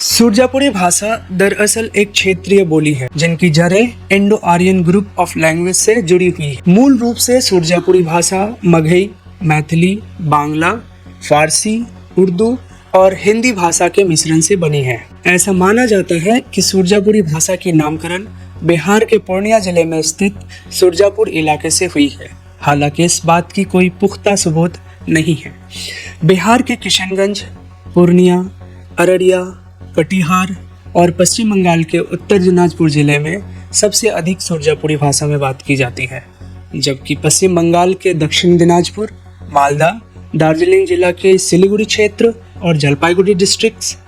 सुरजापुरी भाषा दरअसल एक क्षेत्रीय बोली है जिनकी जड़ें Indo Aryan group of language से जुड़ी हुई है। मूल रूप से सुरजापुरी भाषा मगही, मैथिली, बांग्ला, फारसी, उर्दू और हिंदी भाषा के मिश्रण से बनी है। ऐसा माना जाता है कि सुरजापुरी भाषा की नामकरण बिहार के पूर्णिया जिले में स्थित सुरजापुर इलाके से हुई है। हालांकि इस बात की कोई पुख्ता सबूत नहीं है। बिहार के किशनगंज, पूर्णिया, अररिया, कटिहार और पश्चिम बंगाल के उत्तर दिनाजपुर जिले में सबसे अधिक सुरजापुरी भाषा में बात की जाती है, जबकि पश्चिम बंगाल के दक्षिण दिनाजपुर, मालदा, दार्जिलिंग जिला के सिलीगुड़ी क्षेत्र और जलपाईगुड़ी डिस्ट्रिक्ट्स,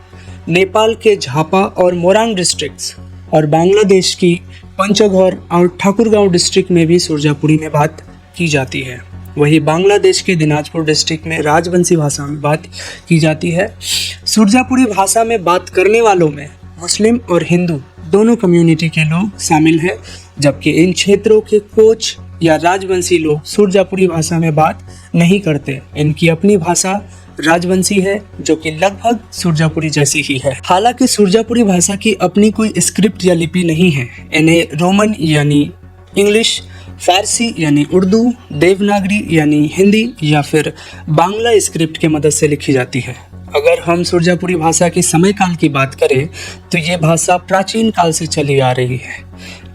नेपाल के झापा और मोरंग डिस्ट्रिक्ट्स और बांग्लादेश की पंचगौर और ठाकुरगांव डिस्ट्रिक्ट में भी सुरजापुरी में बात की जाती है। वही बांग्लादेश के दिनाजपुर डिस्ट्रिक्ट में राजवंशी भाषा में बात की जाती है। सुरजापुरी भाषा में बात करने वालों में मुस्लिम और हिंदू दोनों कम्युनिटी के लोग शामिल हैं, जबकि इन क्षेत्रों के कोच या राजवंशी लोग सुरजापुरी भाषा में बात नहीं करते। इनकी अपनी भाषा राजवंशी है जो कि लगभग सुरजापुरी जैसी ही है। हालांकि सुरजापुरी भाषा की अपनी कोई स्क्रिप्ट या लिपि नहीं है। इन्हें रोमन यानी इंग्लिश, फारसी यानी उर्दू, देवनागरी यानी हिंदी या फिर बांग्ला स्क्रिप्ट के मदद से लिखी जाती है। अगर हम सुरजापुरी भाषा के समय काल की बात करें तो ये भाषा प्राचीन काल से चली आ रही है।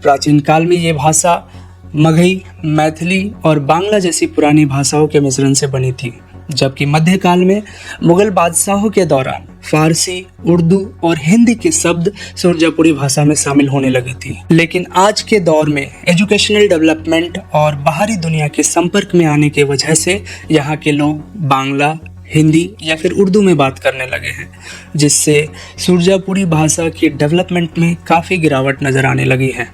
प्राचीन काल में ये भाषा मगही, मैथिली और बांग्ला जैसी पुरानी भाषाओं के मिश्रण से बनी थी, जबकि मध्यकाल में मुगल बादशाहों के दौरान फारसी, उर्दू और हिंदी के शब्द सुरजापुरी भाषा में शामिल होने लगी थी। लेकिन आज के दौर में एजुकेशनल डेवलपमेंट और बाहरी दुनिया के संपर्क में आने की वजह से यहाँ के लोग बांग्ला, हिंदी या फिर उर्दू में बात करने लगे हैं, जिससे सुरजापुरी भाषा की डेवलपमेंट में काफ़ी गिरावट नज़र आने लगी है।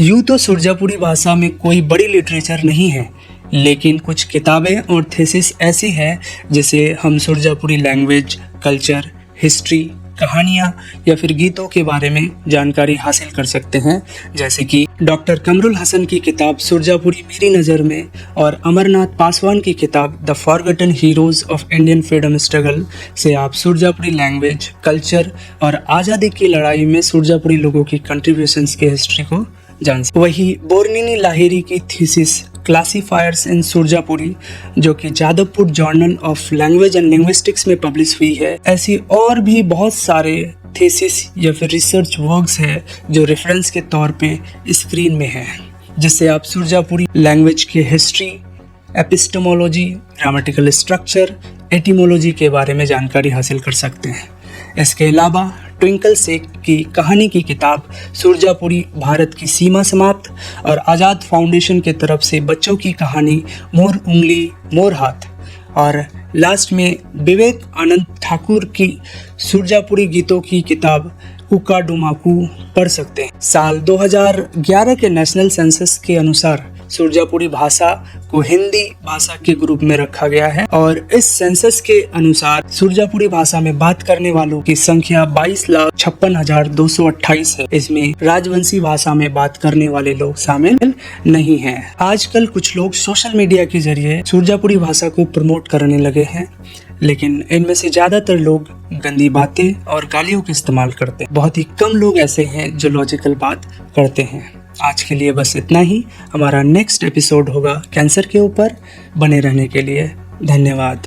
यूँ तो सुरजापुरी भाषा में कोई बड़ी लिटरेचर नहीं है, लेकिन कुछ किताबें और थीसिस ऐसी हैं जिसे हम सुरजापुरी लैंग्वेज, कल्चर, हिस्ट्री, कहानियाँ या फिर गीतों के बारे में जानकारी हासिल कर सकते हैं, जैसे कि डॉक्टर कमरुल हसन की किताब सुरजापुरी मेरी नज़र में और अमरनाथ पासवान की किताब the forgotten heroes of Indian freedom struggle से आप सुरजापुरी लैंग्वेज, कल्चर और आज़ादी की लड़ाई में सुरजापुरी लोगों की कंट्रीब्यूशंस की हिस्ट्री को जान सकते। वही बोर्निनी लाहिरी की थीसिस क्लासिफायर्स इन सुरजापुरी, जो कि Jadavpur journal of language and linguistics में पब्लिश हुई है, ऐसी और भी बहुत सारे थीसिस या फिर रिसर्च वर्क्स है जो रेफरेंस के तौर पे स्क्रीन में है, जिससे आप सुरजापुरी लैंग्वेज के history, epistemology, grammatical structure, etymology के बारे में जानकारी हासिल कर सकते हैं। इसके अलावा ट्विंकल सेक की कहानी की किताब सुरजापुरी भारत की सीमा समाप्त और आज़ाद फाउंडेशन के तरफ से बच्चों की कहानी मोर उंगली मोर हाथ और लास्ट में विवेक आनंद ठाकुर की सुरजापुरी गीतों की किताब कुका डुमाकू पढ़ सकते हैं। साल 2011 के नेशनल सेंसस के अनुसार सुरजापुरी भाषा को हिंदी भाषा के ग्रुप में रखा गया है और इस सेंसस के अनुसार सुरजापुरी भाषा में बात करने वालों की संख्या 22,56,228 है। इसमें राजवंशी भाषा में बात करने वाले लोग शामिल नहीं हैं। आजकल कुछ लोग सोशल मीडिया के जरिए सुरजापुरी भाषा को प्रमोट करने लगे हैं, लेकिन इनमें से ज़्यादातर लोग गंदी बातें और गालियों का इस्तेमाल करते हैं। बहुत ही कम लोग ऐसे हैं जो लॉजिकल बात करते हैं। आज के लिए बस इतना ही। हमारा नेक्स्ट एपिसोड होगा कैंसर के ऊपर। बने रहने के लिए धन्यवाद।